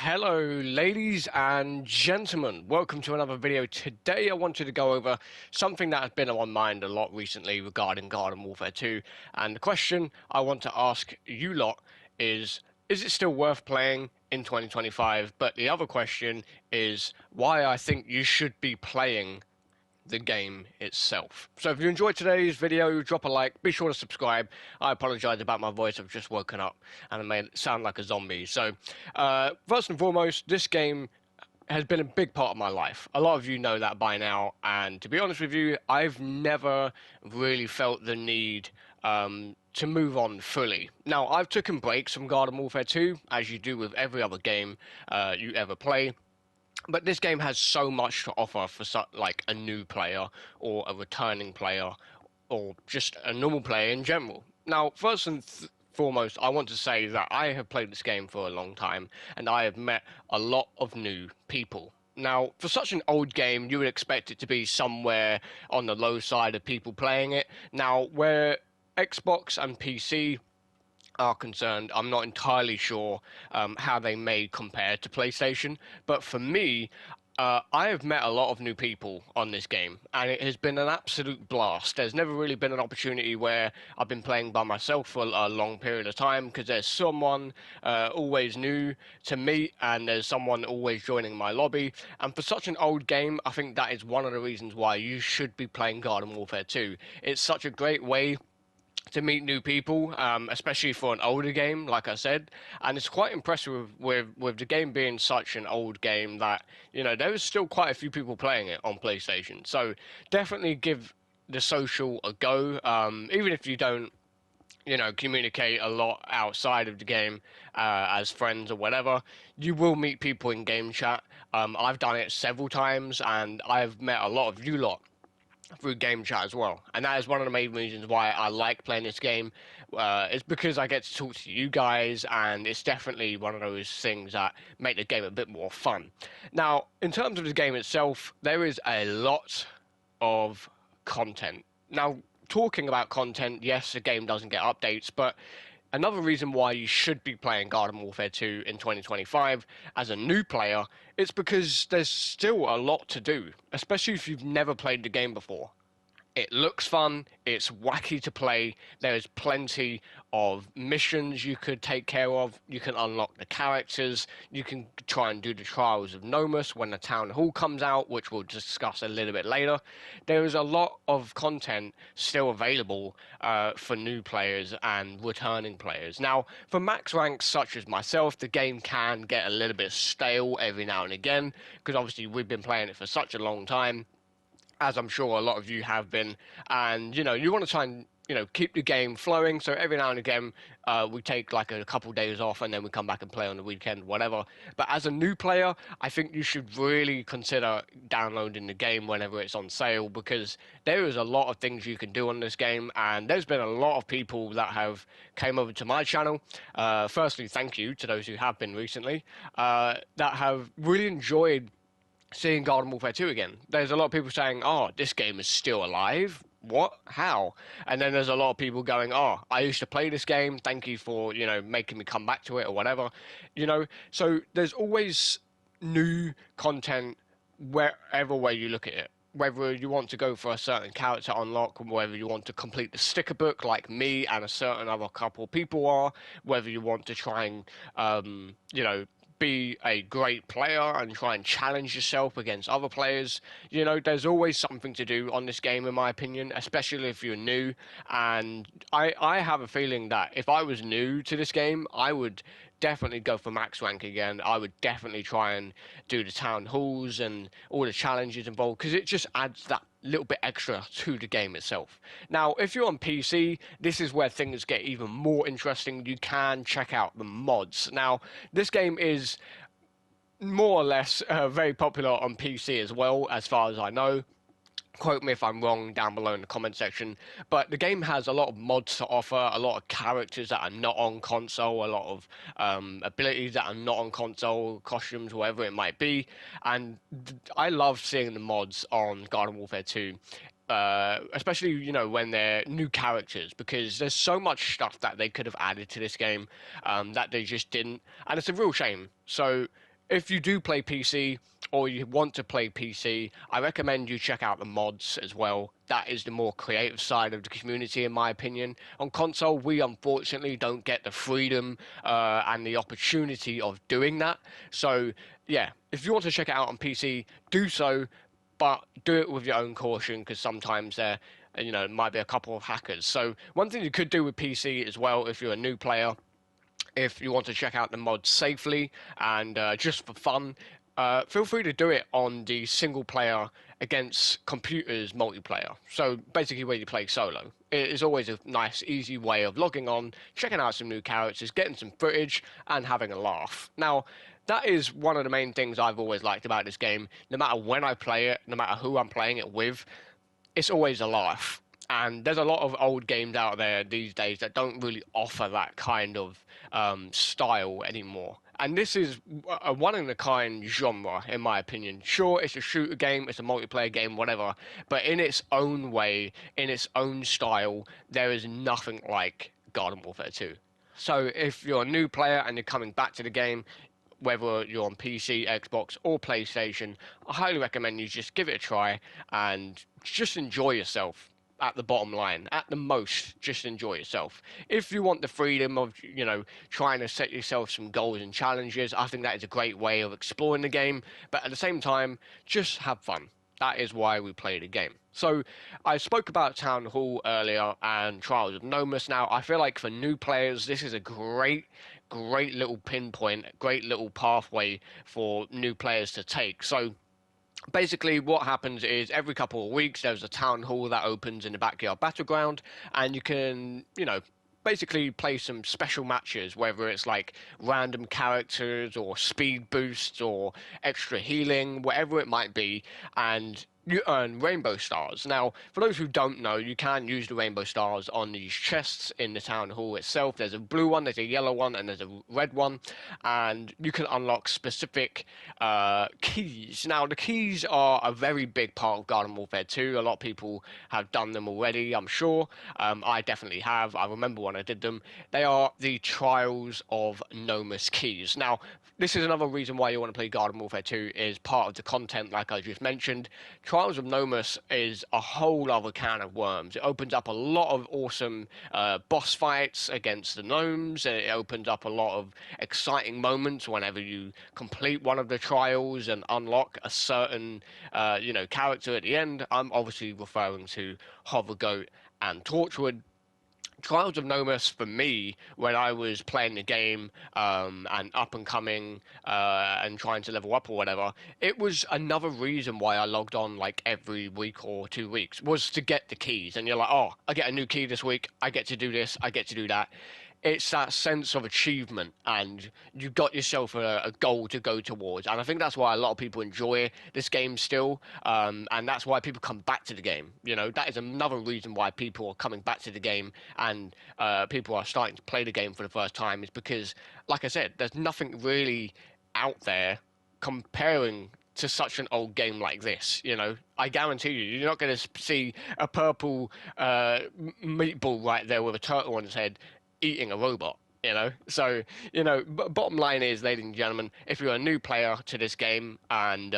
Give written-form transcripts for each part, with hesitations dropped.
Hello, ladies and gentlemen. Welcome to another video. Today I wanted to go over something that has been on my mind a lot recently regarding Garden Warfare 2. And the question I want to ask you lot is it still worth playing in 2025? But the other question is why I think you should be playing the game itself. So if you enjoyed today's video, drop a like, be sure to subscribe. I apologize about my voice, I've just woken up and I made it sound like a zombie. So first and foremost, this game has been a big part of my life. A lot of you know that by now, and to be honest with you, I've never really felt the need to move on fully. Now, I've taken breaks from Garden Warfare 2, as you do with every other game you ever play. But this game has so much to offer for like a new player or a returning player or just a normal player in general. Now, first and foremost, I want to say that I have played this game for a long time and I have met a lot of new people. Now, for such an old game, you would expect it to be somewhere on the low side of people playing it. Now, where Xbox and PC are concerned, I'm not entirely sure how they may compare to PlayStation, but for me, I have met a lot of new people on this game, and it has been an absolute blast. There's never really been an opportunity where I've been playing by myself for a long period of time, because there's someone always new to meet, and there's someone always joining my lobby. And for such an old game, I think that is one of the reasons why you should be playing Garden Warfare 2. It's such a great way to meet new people, especially for an older game, like I said. And it's quite impressive with the game being such an old game that, you know, there is still quite a few people playing it on PlayStation. So definitely give the social a go, even if you don't, you know, communicate a lot outside of the game as friends or whatever. You will meet people in game chat. I've done it several times, and I've met a lot of you lot through game chat as well, and that is one of the main reasons why I like playing this game. It's because I get to talk to you guys, and it's definitely one of those things that make the game a bit more fun. Now, in terms of the game itself, there is a lot of content. Now, talking about content, yes, the game doesn't get updates, but another reason why you should be playing Garden Warfare 2 in 2025 as a new player, it's because there's still a lot to do, especially if you've never played the game before. It looks fun, it's wacky to play, there's plenty of missions you could take care of, you can unlock the characters, you can try and do the Trials of Nomus when the Town Hall comes out, which we'll discuss a little bit later. There is a lot of content still available for new players and returning players. Now, for max ranks such as myself, the game can get a little bit stale every now and again, because obviously we've been playing it for such a long time, as I'm sure a lot of you have been, and you know, you want to try and, you know, keep the game flowing. So every now and again we take like a couple days off and then we come back and play on the weekend, whatever. But as a new player, I think you should really consider downloading the game whenever it's on sale, because there is a lot of things you can do on this game, and there's been a lot of people that have came over to my channel. Firstly, thank you to those who have been recently, that have really enjoyed seeing Garden Warfare 2 again. There's a lot of people saying, oh, this game is still alive? What? How? And then there's a lot of people going, oh, I used to play this game, thank you for, you know, making me come back to it or whatever. You know, so there's always new content wherever way you look at it. Whether you want to go for a certain character unlock, whether you want to complete the sticker book like me and a certain other couple of people are, whether you want to try and, you know, be a great player and try and challenge yourself against other players. You know, there's always something to do on this game, in my opinion, especially if you're new. And I have a feeling that if I was new to this game, I would definitely go for max rank again. I would definitely try and do the town halls and all the challenges involved, because it just adds that little bit extra to the game itself. Now, if you're on PC, this is where things get even more interesting. You can check out the mods. Now, this game is more or less very popular on PC as well, as far as I know. Quote me if I'm wrong down below in the comment section, but the game has a lot of mods to offer, a lot of characters that are not on console, a lot of abilities that are not on console, costumes, whatever it might be, and I love seeing the mods on Garden Warfare 2. Especially, you know, when they're new characters, because there's so much stuff that they could have added to this game that they just didn't, and it's a real shame. So if you do play PC or you want to play PC, I recommend you check out the mods as well. That is the more creative side of the community, in my opinion. On console, we unfortunately don't get the freedom and the opportunity of doing that. So, yeah, if you want to check it out on PC, do so, but do it with your own caution because sometimes there, might be a couple of hackers. So, one thing you could do with PC as well, if you're a new player, if you want to check out the mod safely and just for fun, feel free to do it on the single player against computers multiplayer. So basically where you play solo. It is always a nice, easy way of logging on, checking out some new characters, getting some footage, and having a laugh. Now, that is one of the main things I've always liked about this game. No matter when I play it, no matter who I'm playing it with, it's always a laugh. And there's a lot of old games out there these days that don't really offer that kind of style anymore. And this is a one-in-a-kind genre, in my opinion. Sure, it's a shooter game, it's a multiplayer game, whatever, but in its own way, in its own style, there is nothing like Garden Warfare 2. So if you're a new player and you're coming back to the game, whether you're on PC, Xbox, or PlayStation, I highly recommend you just give it a try and just enjoy yourself. At the bottom line, at the most, just enjoy yourself. If you want the freedom of, trying to set yourself some goals and challenges, I think that is a great way of exploring the game. But at the same time, just have fun. That is why we play the game. So I spoke about Town Hall earlier and Trials of Nomus. Now, I feel like for new players, this is a great little pinpoint, great little pathway for new players to take. So basically what happens is every couple of weeks there's a town hall that opens in the backyard battleground, and you can, basically play some special matches, whether it's like random characters or speed boosts or extra healing, whatever it might be, and you earn rainbow stars. Now, for those who don't know, you can use the rainbow stars on these chests in the town hall itself. There's a blue one, there's a yellow one, and there's a red one, and you can unlock specific keys. Now, the keys are a very big part of Garden Warfare 2. A lot of people have done them already, I'm sure. I definitely have. I remember when I did them. They are the Trials of Nomus keys. Now, this is another reason why you want to play Garden Warfare 2 is part of the content, like I just mentioned. Trials of Nomus is a whole other can of worms. It opens up a lot of awesome boss fights against the gnomes. It opens up a lot of exciting moments whenever you complete one of the trials and unlock a certain, character at the end. I'm obviously referring to Hovergoat and Torchwood. Trials of Nomus for me, when I was playing the game and up and coming and trying to level up or whatever, it was another reason why I logged on like every week or 2 weeks, was to get the keys. And you're like, oh, I get a new key this week, I get to do this, I get to do that. It's that sense of achievement, and you got yourself a goal to go towards. And I think that's why a lot of people enjoy this game still, and that's why people come back to the game. That is another reason why people are coming back to the game, and people are starting to play the game for the first time, is because, like I said, there's nothing really out there comparing to such an old game like this. I guarantee you're not going to see a purple meatball right there with a turtle on its head eating a robot. So bottom line is, ladies and gentlemen, if you're a new player to this game, and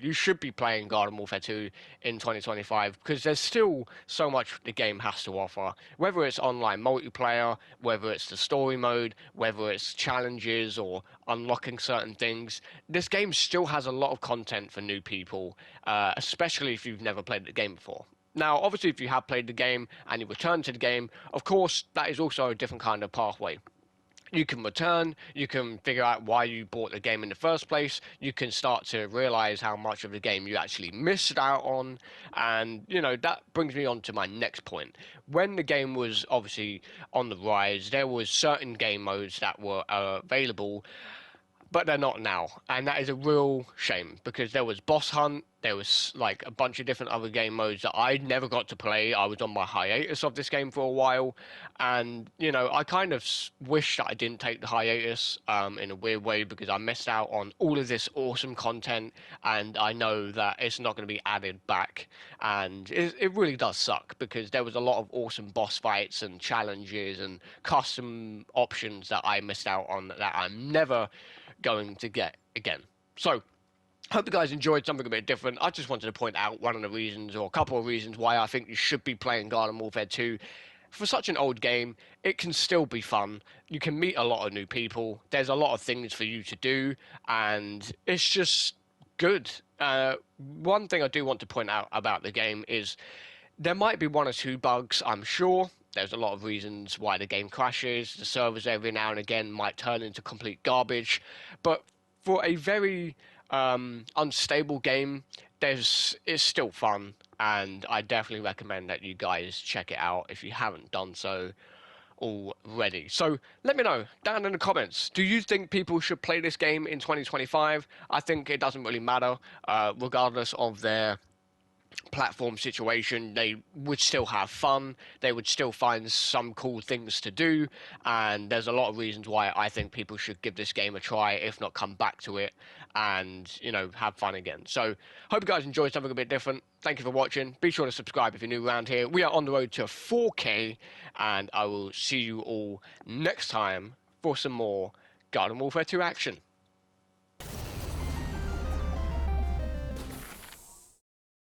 you should be playing Garden Warfare 2 in 2025, because there's still so much the game has to offer, whether it's online multiplayer, whether it's the story mode, whether it's challenges or unlocking certain things. This game still has a lot of content for new people, especially if you've never played the game before. Now, obviously, if you have played the game and you return to the game, of course, that is also a different kind of pathway. You can return, you can figure out why you bought the game in the first place, you can start to realize how much of the game you actually missed out on, and, that brings me on to my next point. When the game was obviously on the rise, there was certain game modes that were available, but they're not now, and that is a real shame, because there was Boss Hunt, there was like a bunch of different other game modes that I never got to play. I was on my hiatus of this game for a while, and I kind of wish that I didn't take the hiatus in a weird way, because I missed out on all of this awesome content, and I know that it's not going to be added back, and it really does suck, because there was a lot of awesome boss fights and challenges and custom options that I missed out on, that I'm never going to get again. So, hope you guys enjoyed something a bit different. I just wanted to point out one of the reasons, or a couple of reasons, why I think you should be playing Garden Warfare 2. For such an old game, it can still be fun. You can meet a lot of new people. There's a lot of things for you to do, and it's just good. One thing I do want to point out about the game is there might be one or two bugs, I'm sure. There's a lot of reasons why the game crashes. The servers every now and again might turn into complete garbage. But for a very unstable game, it's still fun. And I definitely recommend that you guys check it out if you haven't done so already. So let me know down in the comments. Do you think people should play this game in 2025? I think it doesn't really matter, regardless of their platform situation. They would still have fun, they would still find some cool things to do, and there's a lot of reasons why I think people should give this game a try, if not come back to it and, you know, have fun again. So hope you guys enjoyed something a bit different. Thank you for watching. Be sure to subscribe if you're new around here. We are on the road to 4K, and I will see you all next time for some more Garden Warfare 2 action.